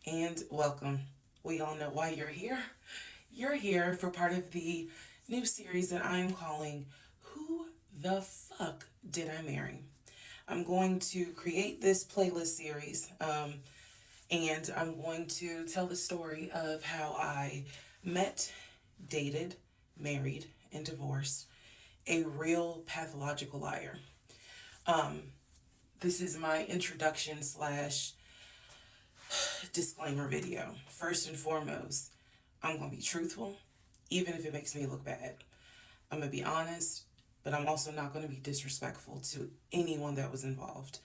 and welcome. We all know why you're here. You're here for part of the new series that I am calling Who the Fuck Did I Marry? I'm going to create this playlist series, and I'm going to tell the story of how I met, dated, married, and divorced a real pathological liar. This is my introduction slash disclaimer video. First and foremost, I'm going to be truthful, even if it makes me look bad. I'm going to be honest, but I'm also not going to be disrespectful to anyone that was involved.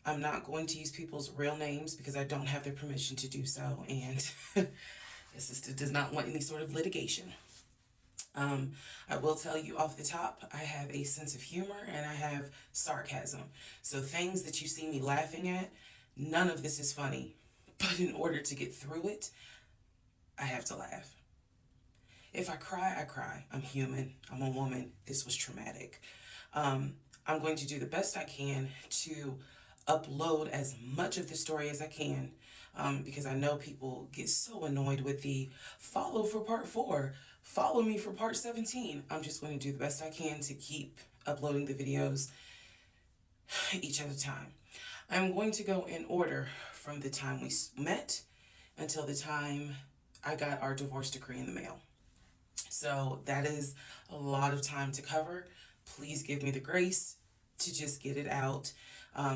I'm not going to use people's real names because I don't have their permission to do so, and the sister does not want any sort of litigation. I will tell you off the top, I have a sense of humor and I have sarcasm. So things that you see me laughing at, none of this is funny. But in order to get through it, I have to laugh. If I cry, I cry. I'm human. I'm a woman. This was traumatic. I'm going to do the best I can to upload as much of the story as I can, because I know people get so annoyed with the follow for part 4, follow me for part 17. I'm just going to do the best I can to keep uploading the videos each at a time. I'm going to go in order from the time we met until the time I got our divorce decree in the mail. So that is a lot of time to cover. Please give me the grace to just get it out.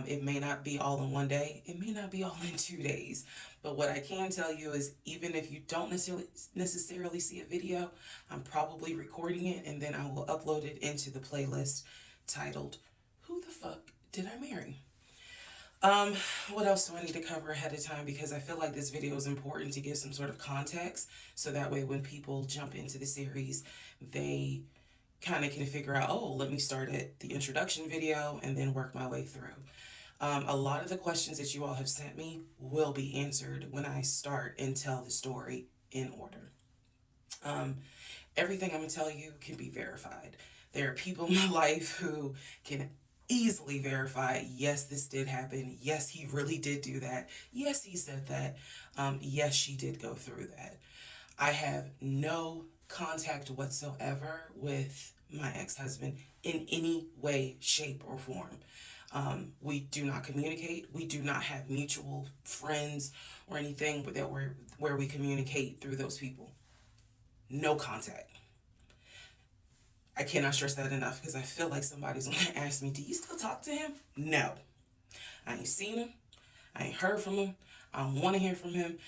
It may not be all in one day. It may not be all in 2 days. But what I can tell you is even if you don't necessarily see a video, I'm probably recording it and then I will upload it into the playlist titled, Who the Fuck Did I Marry? What else do I need to cover ahead of time? Because I feel like this video is important to give some sort of context. So that way when people jump into the series, they kind of can figure out, oh, let me start at the introduction video and then work my way through. A lot of the questions that you all have sent me will be answered when I start and tell the story in order. Everything I'm going to tell you can be verified. There are people in my life who can easily verify, yes, this did happen. Yes, he really did do that. Yes, he said that. Yes, she did go through that. I have no contact whatsoever with my ex-husband in any way, shape, or form. We do not communicate. We do not have mutual friends or anything where we communicate through those people. No contact. I cannot stress that enough because I feel like somebody's going to ask me, do you still talk to him? No. I ain't seen him. I ain't heard from him. I don't want to hear from him.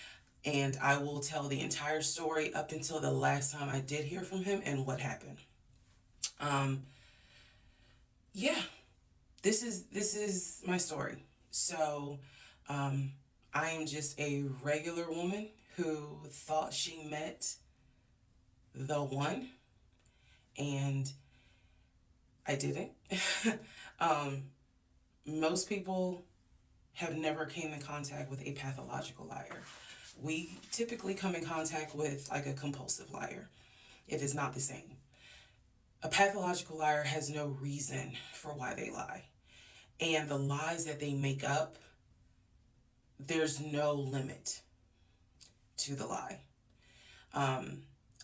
And I will tell the entire story up until the last time I did hear from him and what happened. Yeah, this is my story. So, I am just a regular woman who thought she met the one, and I didn't. Most people have never came in contact with a pathological liar. We typically come in contact with like a compulsive liar. It is not the same. A pathological liar has no reason for why they lie. And the lies that they make up, there's no limit to the lie.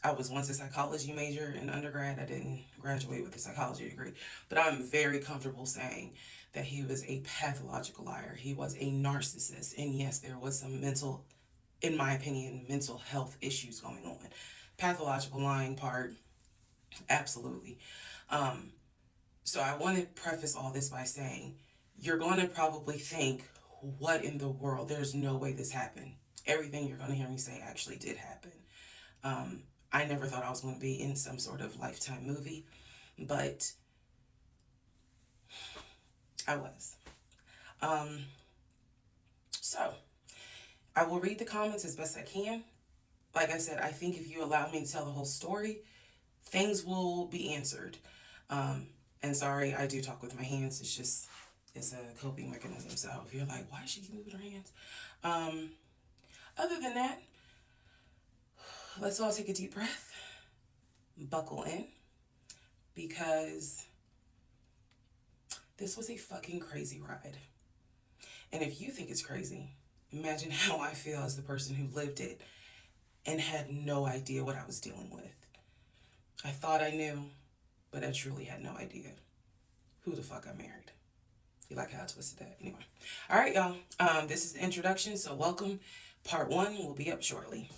I was once a psychology major in undergrad. I didn't graduate with a psychology degree, but I'm very comfortable saying that he was a pathological liar. He was a narcissist. And yes, there was some mental, in my opinion, mental health issues going on. Pathological lying part, absolutely. So I want to preface all this by saying, you're going to probably think, what in the world? There's no way this happened. Everything you're going to hear me say actually did happen. I never thought I was going to be in some sort of Lifetime movie, but I was. So I will read the comments as best I can. Like I said, I think if you allow me to tell the whole story, things will be answered. And sorry, I do talk with my hands. It's a coping mechanism. So if you're like, why is she moving her hands? Other than that, let's all take a deep breath, buckle in, because this was a fucking crazy ride. And if you think it's crazy, Imagine how I feel as the person who lived it and had no idea what I was dealing with. I thought I knew, but I truly had no idea who the fuck I married. You like how I twisted that? Anyway. All right, y'all. This is the introduction, so welcome. Part 1 will be up shortly.